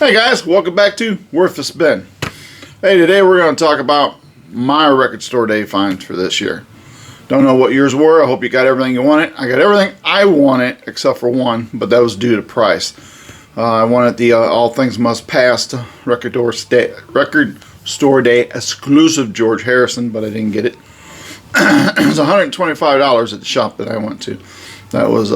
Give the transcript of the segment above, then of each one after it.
Hey guys, welcome back to Worthless Ben. Hey, today we're going to talk about my record store day finds for this year. Don't know what yours were. I hope you got everything you wanted. I got everything I wanted except for one, but that was due to price. I wanted the All Things Must Pass record store day exclusive George Harrison, but I didn't get it. It was $125 at the shop that I went to. That was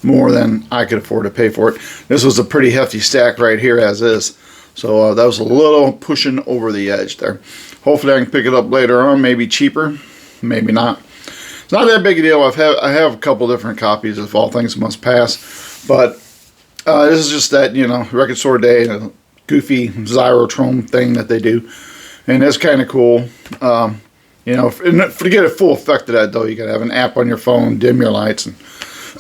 more than I could afford to pay for it. This was a pretty hefty stack right here as is. So that was a little pushing over the edge there. Hopefully I can pick it up later on, maybe cheaper, maybe not. It's not that big a deal. I have a couple different copies of All Things Must Pass, but this is just that, record store day, a goofy Zyrotron thing that they do, and it's kind of cool. To get a full effect of that though, you gotta have an app on your phone, dim your lights, and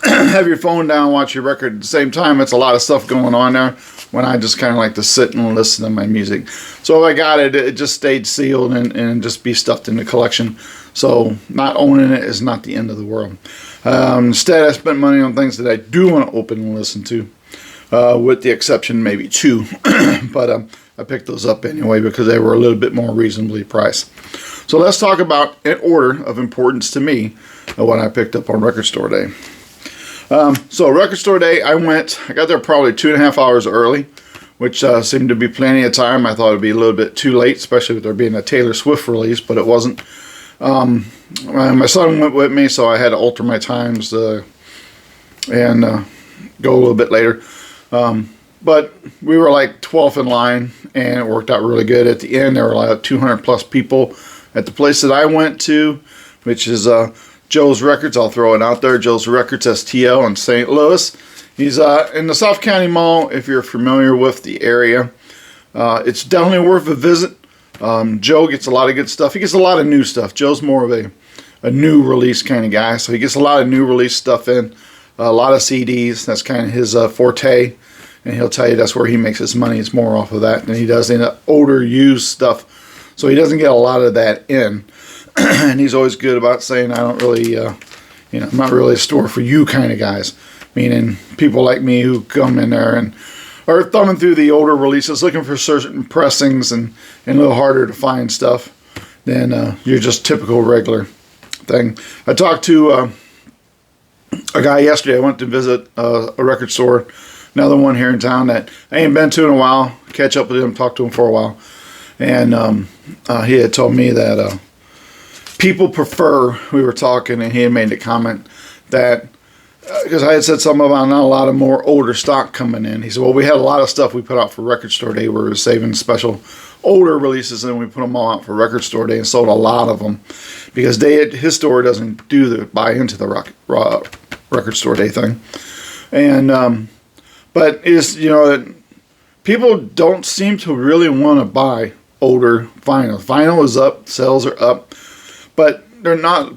have your phone down, watch your record at the same time. It's a lot of stuff going on there when I just kind of like to sit and listen to my music. So if I got it, it just stayed sealed and just be stuffed in the collection. So not owning it is not the end of the world. Instead, I spent money on things that I do want to open and listen to, with the exception maybe two. But I picked those up anyway because they were a little bit more reasonably priced. So let's talk about, in order of importance to me, what I picked up on record store day. So record store day, I got there probably 2.5 hours early, which seemed to be plenty of time. I thought it'd be a little bit too late, especially with there being a Taylor Swift release, but it wasn't. My son went with me, so I had to alter my times and go a little bit later. But we were like 12th in line, and it worked out really good. At the end, there were like 200 plus people at the place that I went to, which is Joe's Records. I'll throw it out there. Joe's Records STL in St. Louis. He's in the South County Mall. If you're familiar with the area, it's definitely worth a visit. Joe gets a lot of good stuff. He gets a lot of new stuff. Joe's more of a new release kind of guy, so he gets a lot of new release stuff in. A lot of CDs. That's kind of his forte, and he'll tell you that's where he makes his money. It's more off of that than he does in the older used stuff. So he doesn't get a lot of that in. And he's always good about saying, I don't really, I'm not really a store for you kind of guys. Meaning people like me who come in there and are thumbing through the older releases, looking for certain pressings and a little harder to find stuff than your just typical regular thing. I talked to a guy yesterday. I went to visit a record store, another one here in town that I ain't been to in a while. Catch up with him, talk to him for a while. And he had told me that people prefer, we were talking, and he had made the comment that, because I had said something about not a lot of more older stock coming in. He said, well, we had a lot of stuff we put out for record store day where we were saving special older releases, and we put them all out for record store day and sold a lot of them because his store doesn't do the buy into the record store day thing. And but it's, people don't seem to really want to buy older vinyl. Vinyl is up, sales are up, but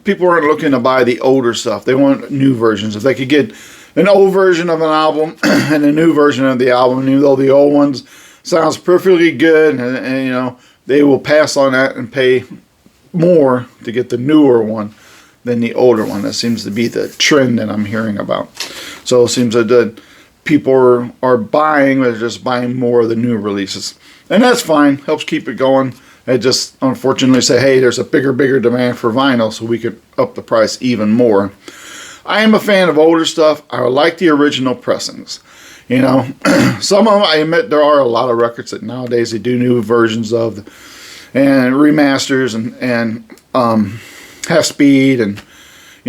people aren't looking to buy the older stuff. They want new versions. If they could get an old version of an album and a new version of the album, even though the old ones sounds perfectly good, and they will pass on that and pay more to get the newer one than the older one. That seems to be the trend that I'm hearing about. So it seems that people are buying, they're just buying more of the new releases. And that's fine, helps keep it going. I just unfortunately say, hey, there's a bigger demand for vinyl, so we could up the price even more. I am a fan of older stuff. I like the original pressings. Some of them, I admit, there are a lot of records that nowadays they do new versions of, and remasters and half speed and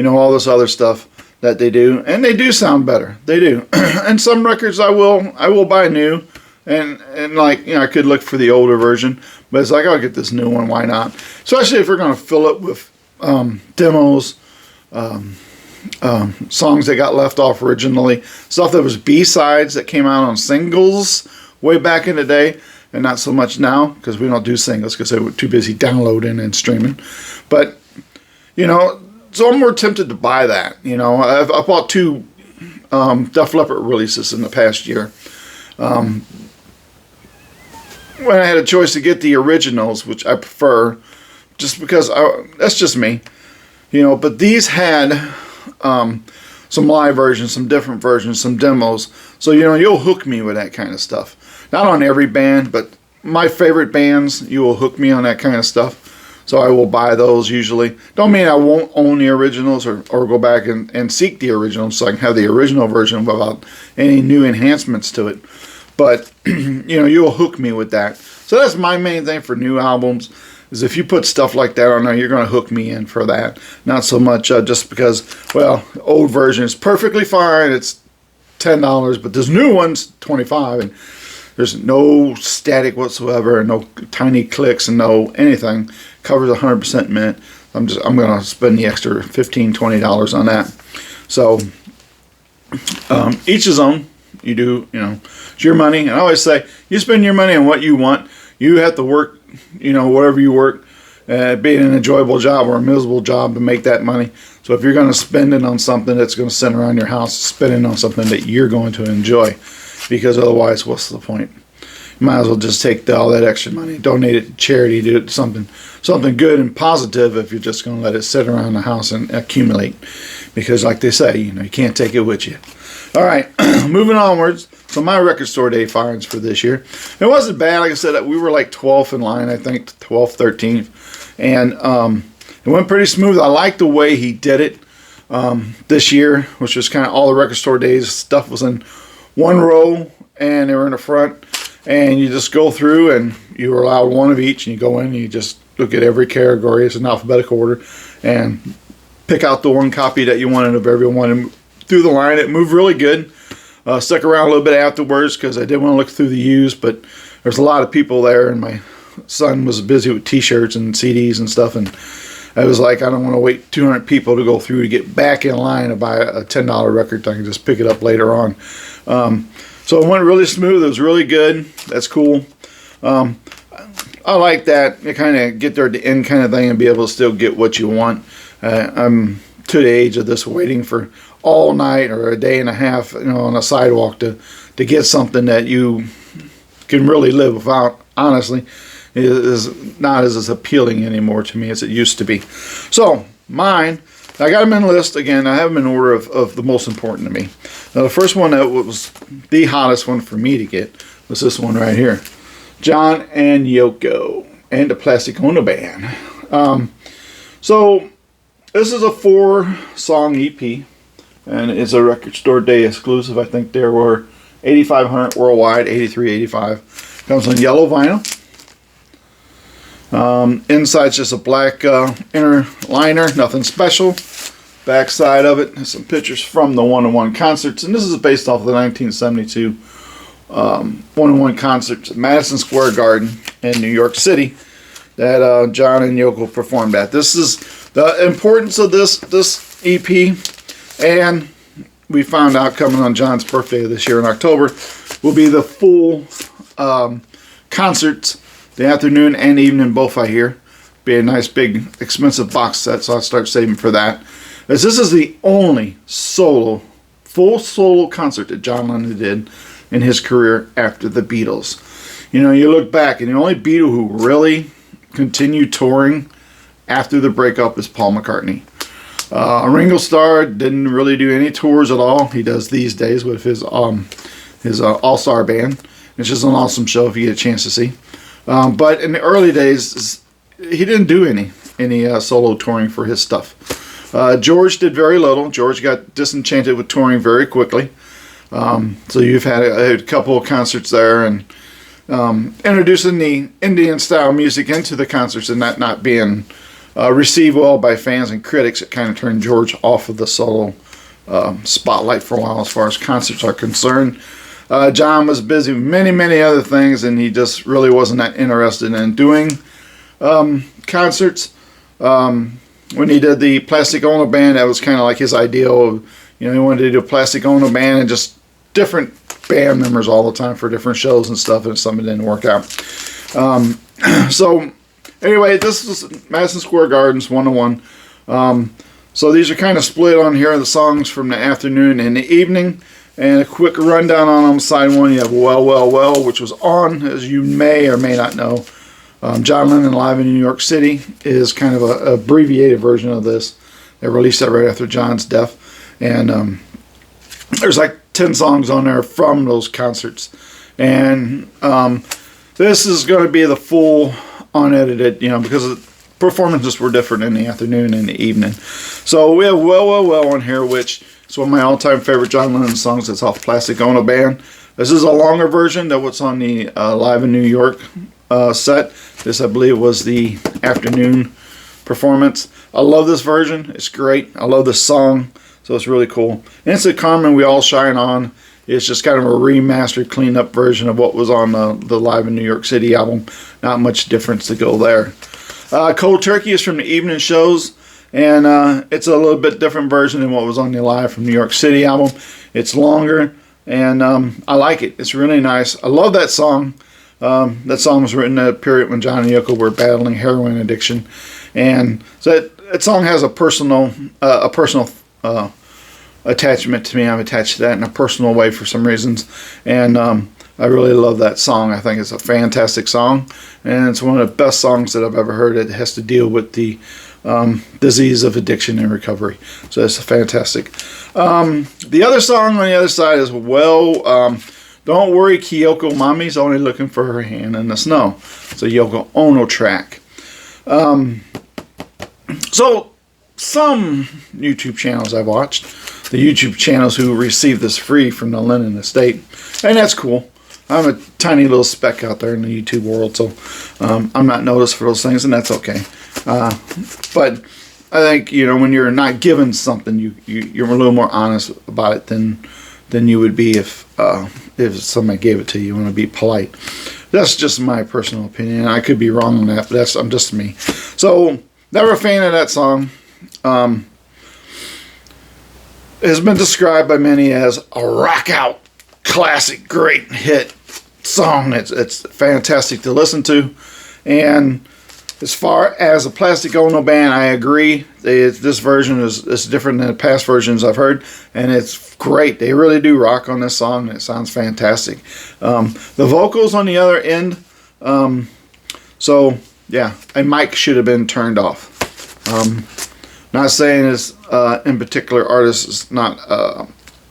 all this other stuff that they do, and they do sound better. They do. And some records I will buy new. And I could look for the older version, but it's like, I'll get this new one, why not? Especially if we're going to fill it with demos, songs that got left off originally, stuff that was B-sides that came out on singles way back in the day, and not so much now, because we don't do singles, because they were too busy downloading and streaming. But, so I'm more tempted to buy that. I bought two Def Leppard releases in the past year. When I had a choice to get the originals, which I prefer, just because that's just me, but these had some live versions, some different versions, some demos. So, you know, you'll hook me with that kind of stuff. Not on every band, but my favorite bands, you will hook me on that kind of stuff. So I will buy those usually. Don't mean I won't own the originals or go back and seek the originals so I can have the original version without any new enhancements to it. But, you know, you'll hook me with that. So that's my main thing for new albums, is if you put stuff like that on there, you're going to hook me in for that. Not so much just because, well, old version is perfectly fine. It's $10, but this new one's $25, and there's no static whatsoever, and no tiny clicks, and no anything. Covers 100% mint. I'm going to spend the extra $15, $20 on that. So each his own. You do, you know, it's your money. And I always say, you spend your money on what you want. You have to work, you know, whatever you work, be it an enjoyable job or a miserable job to make that money. So if you're going to spend it on something that's going to sit around your house, spend it on something that you're going to enjoy. Because otherwise, what's the point? You might as well just take all that extra money, donate it to charity, do it something good and positive if you're just going to let it sit around the house and accumulate. Because like they say, you know, you can't take it with you. All right, moving onwards. So my record store day finds for this year. It wasn't bad. Like I said, we were like 12th in line, I think, 12th, 13th. And it went pretty smooth. I liked the way he did it this year, which was kind of all the record store days. Stuff was in one row, and they were in the front. And you just go through, and you were allowed one of each, and you go in, and you just look at every category. It's in alphabetical order, and pick out the one copy that you wanted of every one. And through the line, it moved really good. Stuck around a little bit afterwards because I did want to look through the used, but there's a lot of people there, and my son was busy with T-shirts and CDs and stuff, and I was like, I don't want to wait 200 people to go through to get back in line to buy a $10 record. I can just pick it up later on. So it went really smooth. It was really good. That's cool. I like that. You kind of get there at the end kind of thing and be able to still get what you want. I'm to the age of this waiting for all night or a day and a half, you know, on a sidewalk to get something that you can really live without. Honestly, it is not as appealing anymore to me as it used to be. So mine, I got them in a list. Again, I have them in order of the most important to me. Now, the first one that was the hottest one for me to get was this one right here. John and Yoko and the Plastic Ono Band. So this is a 4-song EP, and it's a record store day exclusive. I think there were 8,500 worldwide, 83, 85. Comes on yellow vinyl. Inside's just a black inner liner, nothing special. Back side of it has some pictures from the one-on-one concerts, and this is based off of the 1972 one-on-one concerts at Madison Square Garden in New York City that John and Yoko performed at. This is the importance of this EP, and we found out coming on John's birthday this year in October will be the full concerts, the afternoon and evening, both I hear. Be a nice big expensive box set, so I'll start saving for that. As this is the only full solo concert that John Lennon did in his career after the Beatles. You know, you look back, and the only Beatle who really continued touring after the breakup is Paul McCartney. Ringo Starr didn't really do any tours at all. He does these days with his all-star band. It's just an awesome show if you get a chance to see. But in the early days, he didn't do any solo touring for his stuff. George did very little. George got disenchanted with touring very quickly. So you've had a couple of concerts there, and introducing the Indian style music into the concerts and that not being received well by fans and critics, it kind of turned George off of the solo spotlight for a while as far as concerts are concerned. John was busy with many other things, and he just really wasn't that interested in doing concerts. When he did the Plastic Ono Band, that was kind of like his ideal of, you know, he wanted to do a Plastic Ono Band and just different band members all the time for different shows and stuff, and something didn't work out. So anyway, this was Madison Square Gardens 101. So these are kind of split on here, the songs from the afternoon and the evening, and a quick rundown on them. Side one, you have Well, Well, Well, which was on, as you may or may not know, John Lennon Live in New York City is kind of an abbreviated version of this. They released that right after John's death. And there's like 10 songs on there from those concerts. And this is going to be the full unedited, because the performances were different in the afternoon and the evening. So we have Well on here, which is one of my all-time favorite John Lennon songs. It's off Plastic Ono Band. This is a longer version than what's on the Live in New York set. This, I believe, was the afternoon performance. I love this version. It's great. I love this song. So it's really cool. Instant Karma, We All Shine On. It's just kind of a remastered, cleaned up version of what was on the Live in New York City album. Not much difference to go there. Cold Turkey is from the evening shows. And it's a little bit different version than what was on the Live from New York City album. It's longer. And I like it. It's really nice. I love that song. That song was written at a period when John and Yoko were battling heroin addiction. And so that song has a personal attachment to me. I'm attached to that in a personal way for some reasons, and I really love that song. I think it's a fantastic song, and it's one of the best songs that I've ever heard. It has to deal with the disease of addiction and recovery, so it's fantastic. The other song on the other side is Don't Worry Kyoko, Mommy's Only Looking for Her Hand in the Snow. It's a Yoko Ono track. So some YouTube channels I've watched, the YouTube channels who receive this free from the Lennon estate, and that's cool. I'm a tiny little speck out there in the YouTube world, so I'm not noticed for those things, and that's okay. But I think, when you're not given something, you're a little more honest about it than you would be if somebody gave it to you. You want to be polite. That's just my personal opinion. I could be wrong on that, but I'm just me. So, never a fan of that song. It has been described by many as a rock out, classic, great hit song. It's fantastic to listen to. And as far as the Plastic Ono Band, I agree. This version is different than the past versions I've heard, and it's great. They really do rock on this song. It sounds fantastic. The vocals on the other end, so yeah, a mic should have been turned off. Not saying this in particular artist is not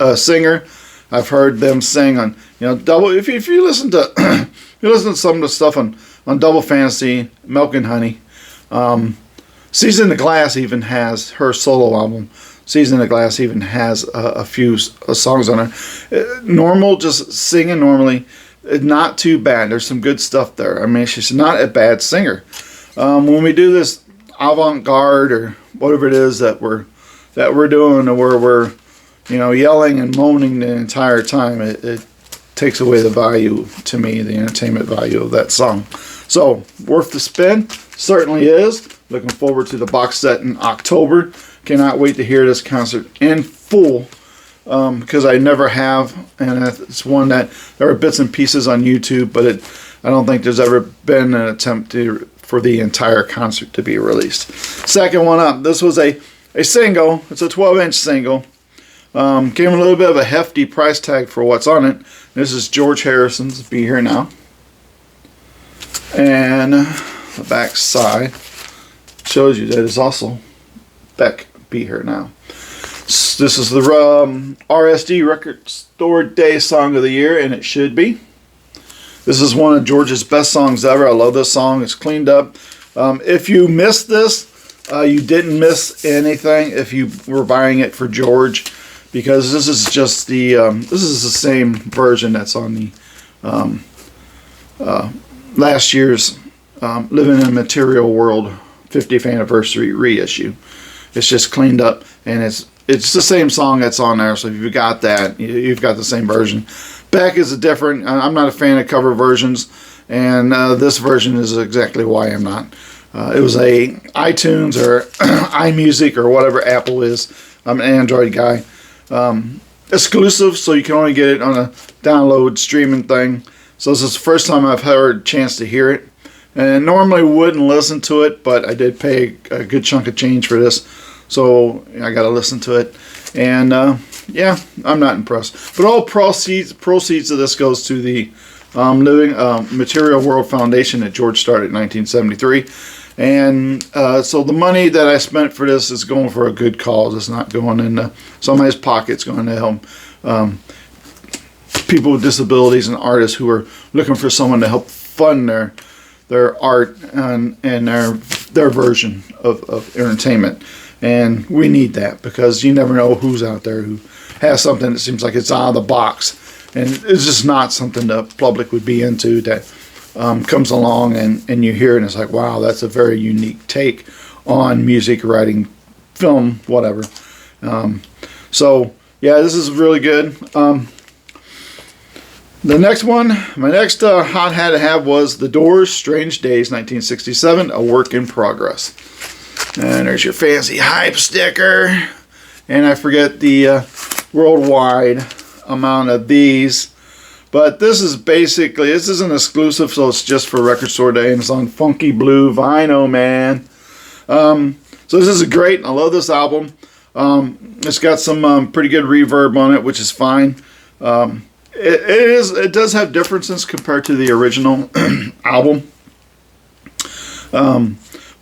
a singer. I've heard them sing on double. If you listen to if you listen to some of the stuff on Double Fantasy, Milk and Honey, Season the Glass even has her solo album. Season the Glass even has a few songs on her. Normal, just singing normally, not too bad. There's some good stuff there. I mean, she's not a bad singer. When we do this avant-garde or whatever it is that we're doing, where we're yelling and moaning the entire time, it takes away the value to me, the entertainment value of that song. So worth the spin, certainly is. Looking forward to the box set in October. Cannot wait to hear this concert in full, because I never have, and it's one that there are bits and pieces on YouTube, but I don't think there's ever been an attempt for the entire concert to be released. Second one up, this was a single. It's a 12-inch single. Came a little bit of a hefty price tag for what's on it. This is George Harrison's Be Here Now. And the back side shows you that it's also Beck Be Here Now. This is the RSD Record Store Day Song of the Year, and it should be. This is one of George's best songs ever. I love this song. It's cleaned up. If you missed this, you didn't miss anything if you were buying it for George, because this is just the same version that's on the last year's Living in a Material World 50th anniversary reissue. It's just cleaned up, and it's the same song that's on there. So if you've got that, you've got the same version. Beck is a different. I'm not a fan of cover versions, and this version is exactly why I'm not. It was a iTunes or iMusic or whatever Apple is. I'm an Android guy. Exclusive, so you can only get it on a download streaming thing. So this is the first time I've had a chance to hear it. And normally wouldn't listen to it, but I did pay a good chunk of change for this, so I got to listen to it. And yeah, I'm not impressed. But all proceeds of this goes to the Living Material World Foundation that George started in 1973. And so the money that I spent for this is going for a good cause. It's not going into somebody's pocket. It's going to help people with disabilities and artists who are looking for someone to help fund their art and their version of entertainment. And we need that, because you never know who's out there who has something that seems like it's out of the box, and it's just not something the public would be into, that comes along and you hear it and it's like, wow, that's a very unique take on music, writing, film, whatever. So yeah, this is really good. The next one, my next hot had to have was The Doors' Strange Days, 1967, a work in progress. And there's your fancy hype sticker. And I forget the worldwide amount of these. But this is basically, this is an exclusive, so it's just for Record Store Day, and it's on funky blue vinyl, man. So this is great. I love this album. It's got some pretty good reverb on it, which is fine. It does have differences compared to the original album.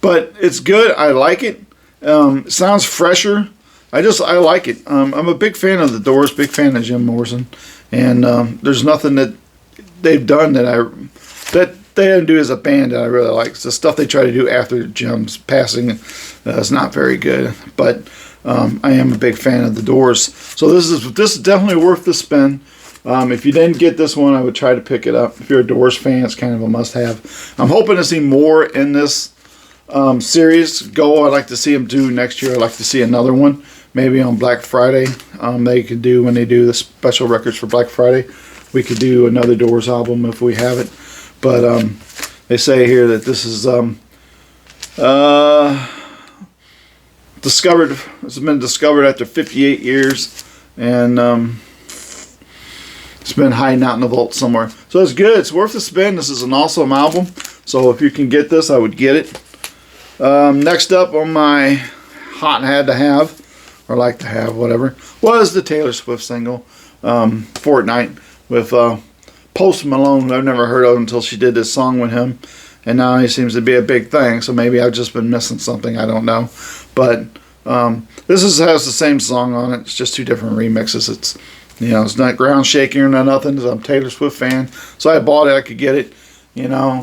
But it's good. I like it. It sounds fresher. I like it. I'm a big fan of the Doors, big fan of Jim Morrison, and there's nothing that they've done that they didn't do as a band that I really like. It's the stuff they try to do after Jim's passing is not very good. But I am a big fan of the Doors, so this is definitely worth the spin. If you didn't get this one, I would try to pick it up. If you're a Doors fan, it's kind of a must-have. I'm hoping to see more in this series. I'd like to see them do next year. I'd like to see another one, maybe on Black Friday. They could do, when they do the special records for Black Friday, we could do another Doors album if we have it. But they say here that this is discovered. It's been discovered after 58 years, and it's been hiding out in the vault somewhere. So it's good. It's worth the spin. This is an awesome album. So if you can get this, I would get it. Next up on my hot had to have, or like to have, whatever, was the Taylor Swift single, Fortnight, with Post Malone, who I've never heard of until she did this song with him. And now he seems to be a big thing. So maybe I've just been missing something. I don't know. But this has the same song on it. It's just two different remixes. It's not ground shaking or nothing. I'm a Taylor Swift fan, so I bought it. I could get it,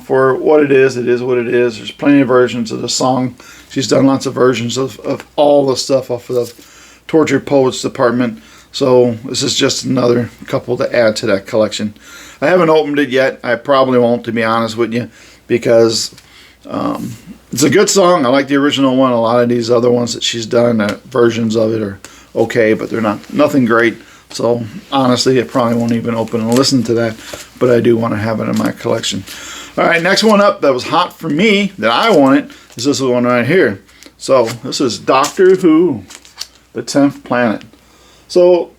for what it is. It is what it is. There's plenty of versions of the song. She's done lots of versions of all the stuff off of the Tortured Poets department. So this is just another couple to add to that collection. I haven't opened it yet. I probably won't, to be honest with you, because it's a good song. I like the original one. A lot of these other ones that she's done, versions of it are okay, but they're nothing great. So honestly, I probably won't even open and listen to that, but I do want to have it in my collection. All right, next one up that was hot for me that I wanted is this one right here. So this is Doctor Who, the 10th Planet. So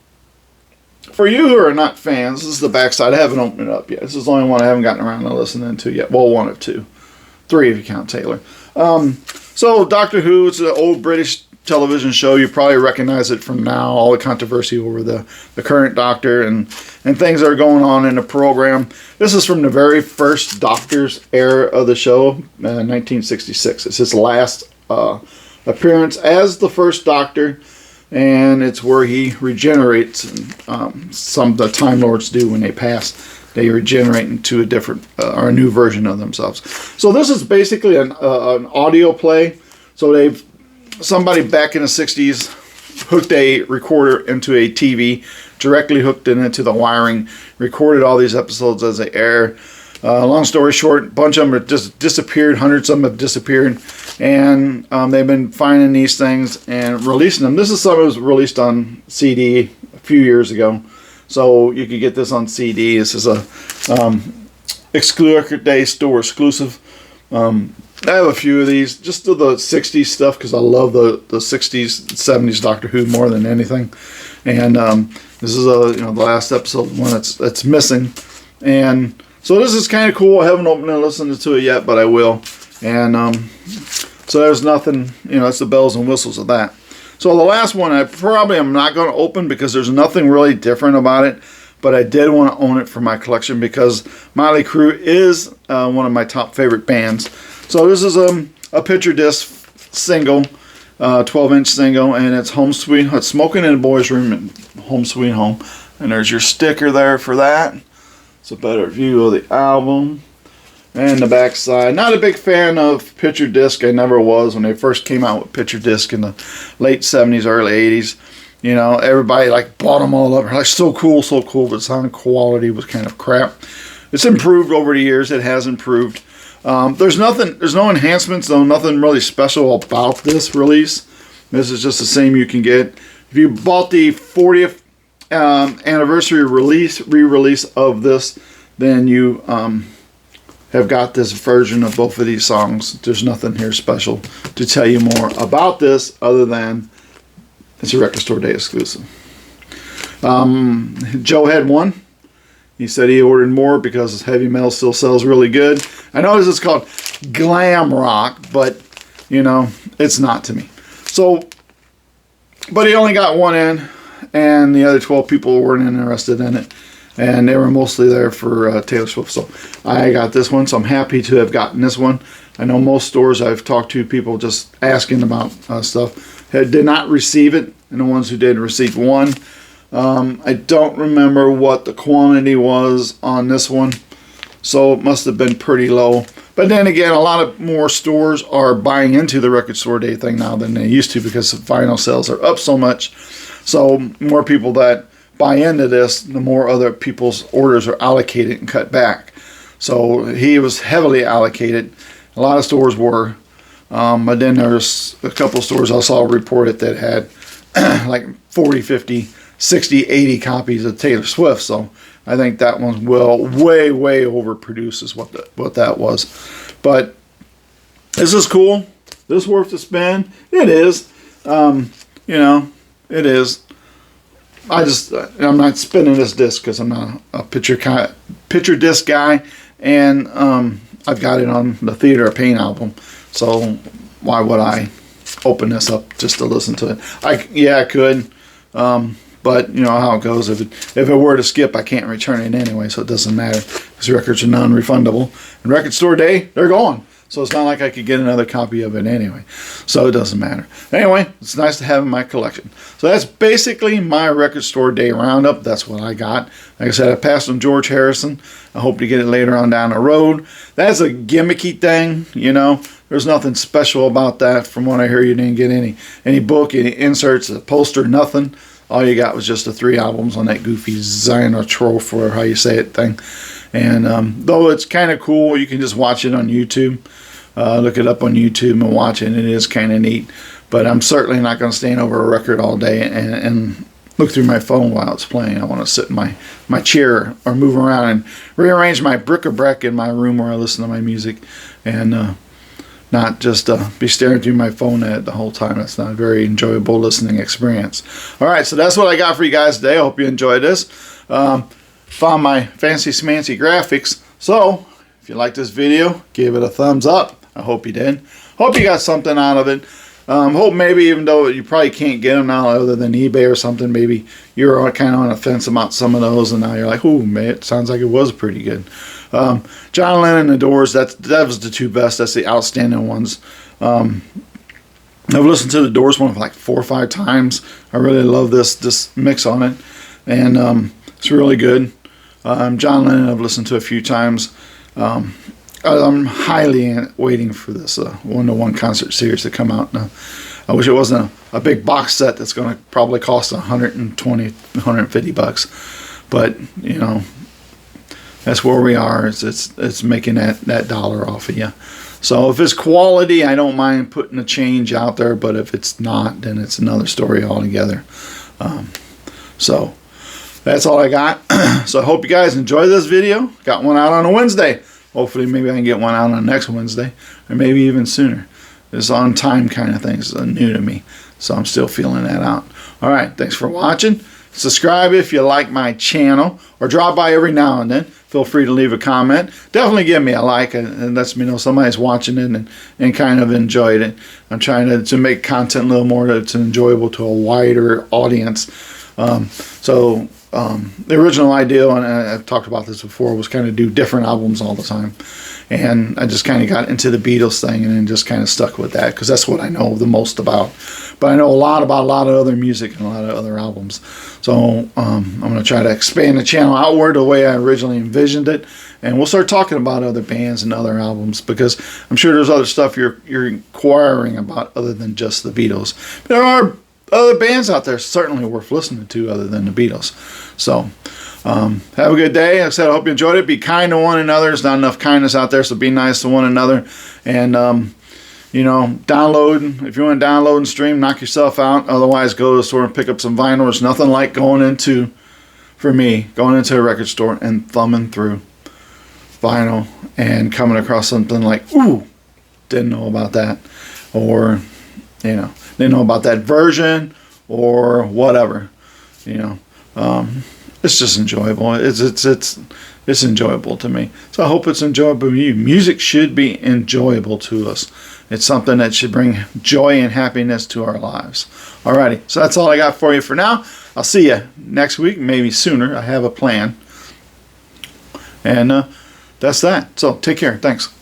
for you who are not fans, this is the backside. I haven't opened it up yet. This is the only one I haven't gotten around to listening to yet. Well, one of two. Three if you count Taylor. So Doctor Who, it's an old British television show. You probably recognize it from now, all the controversy over the current Doctor and things that are going on in the program. This is from the very first Doctor's era of the show, 1966. It's his last appearance as the first Doctor, and it's where he regenerates. And, some of the Time Lords do when they pass. They regenerate into a different or a new version of themselves. So this is basically an audio play. So somebody back in the 60s hooked a recorder into a TV, directly hooked it into the wiring, recorded all these episodes as they air. Long story short, a bunch of them have just disappeared. Hundreds of them have disappeared. And they've been finding these things and releasing them. This is something that was released on CD a few years ago. So you could get this on CD. This is a Record Day Store exclusive. I have a few of these, just the 60s stuff, because I love the 60s, 70s Doctor Who more than anything. And this is the last episode, one that's missing. And so this is kind of cool. I haven't opened and listened to it yet, but I will. And so there's nothing, that's the bells and whistles of that. So the last one I probably am not going to open because there's nothing really different about it. But I did want to own it for my collection because Mötley Crüe is one of my top favorite bands. So this is a a picture disc single, 12-inch single, and it's it's Smoking in a Boy's Room and Home Sweet Home. And there's your sticker there for that. It's a better view of the album. And the back side. Not a big fan of picture disc. I never was when they first came out with picture disc in the late 70s, early 80s. You know, everybody like bought them all up. Like, so cool, but sound quality was kind of crap. It's improved over the years. It has improved. There's no enhancements, though. Nothing really special about this release. This is just the same you can get. If you bought the 40th anniversary re-release of this, then you have got this version of both of these songs. There's nothing here special to tell you more about this other than it's a Record Store Day exclusive. Joe had one. He said he ordered more because heavy metal still sells really good. I know this is called glam rock, but you know, it's not to me. So, but he only got one in, and the other 12 people weren't interested in it. And they were mostly there for Taylor Swift. So I got this one, so I'm happy to have gotten this one. I know most stores I've talked to, people just asking about stuff, did not receive it. And the ones who did received one. I don't remember what the quantity was on this one. So it must have been pretty low. But then again, a lot of more stores are buying into the Record Store Day thing now than they used to because the vinyl sales are up so much. So more people that buy into this, the more other people's orders are allocated and cut back. So he was heavily allocated. A lot of stores were. But then there's a couple of stores I saw reported that had like 40, 50, 60, 80 copies of Taylor Swift. So I think that one's way overproduces what that was. But this is cool. This is worth the spend. It is. You know, it is. I'm not spinning this disc because I'm not a picture disc guy, and I've got it on the Theater of Pain album, so why would I open this up just to listen to it? I could, but you know how it goes. If it were to skip, I can't return it anyway, so it doesn't matter because records are non-refundable. And Record Store Day, they're gone. So it's not like I could get another copy of it anyway. So it doesn't matter. Anyway, it's nice to have in my collection. So that's basically my Record Store Day roundup. That's what I got. Like I said, I passed on George Harrison. I hope to get it later on down the road. That's a gimmicky thing, you know. There's nothing special about that. From what I hear, you didn't get any book, any inserts, a poster, nothing. All you got was just the 3 albums on that goofy Xynotrope, or how you say it, thing. And though it's kind of cool, you can just watch it on YouTube. Look it up on YouTube and watch it. It is kind of neat. But I'm certainly not going to stand over a record all day and look through my phone while it's playing. I want to sit in my chair or move around and rearrange my bric-a-brac in my room where I listen to my music, and not just be staring through my phone at it the whole time. That's not a very enjoyable listening experience. All right, so that's what I got for you guys today. I hope you enjoyed this. Found my fancy smancy graphics. So if you like this video, give it a thumbs up. I hope you did. Hope you got something out of it. Hope maybe, even though you probably can't get them now other than eBay or something, maybe you're kind of on the fence about some of those, and now you're like, ooh, man, it sounds like it was pretty good. John Lennon and the Doors, that was the 2 best. That's the outstanding ones. I've listened to the Doors one like 4 or 5 times. I really love this mix on it, and it's really good. John Lennon I've listened to a few times. I'm highly waiting for this one-to-one concert series to come out. Now, I wish it wasn't a big box set that's going to probably cost $120, $150. But you know, that's where we are. It's making that dollar off of you. So if it's quality, I don't mind putting a change out there. But if it's not, then it's another story altogether. So that's all I got. So I hope you guys enjoy this video. Got one out on a Wednesday. Hopefully maybe I can get one out on next Wednesday, or maybe even sooner. This on time kind of thing is new to me, so I'm still feeling that out. All right, thanks for watching. Subscribe if you like my channel, or drop by every now and then. Feel free to leave a comment. Definitely give me a like, and lets me know somebody's watching it and kind of enjoyed it. I'm trying to make content a little more that's enjoyable to a wider audience. So the original idea, and I've talked about this before, was kind of do different albums all the time. And I just kind of got into the Beatles thing and then just kind of stuck with that because that's what I know the most about. But I know a lot about a lot of other music and a lot of other albums. So I'm going to try to expand the channel outward the way I originally envisioned it. And we'll start talking about other bands and other albums because I'm sure there's other stuff you're inquiring about other than just the Beatles. There are other bands out there certainly worth listening to other than the Beatles. So have a good day. Like I said, I hope you enjoyed it. Be kind to one another. There's not enough kindness out there, so be nice to one another. And download. If you want to download and stream, knock yourself out. Otherwise, go to the store and pick up some vinyl. There's nothing like going into a record store and thumbing through vinyl and coming across something like, ooh, didn't know about that, or didn't know about that version, or whatever. It's just enjoyable. It's enjoyable to me. So I hope it's enjoyable to you. Music should be enjoyable to us. It's something that should bring joy and happiness to our lives. Alrighty, so that's all I got for you for now. I'll see you next week, maybe sooner. I have a plan. And that's that. So take care. Thanks.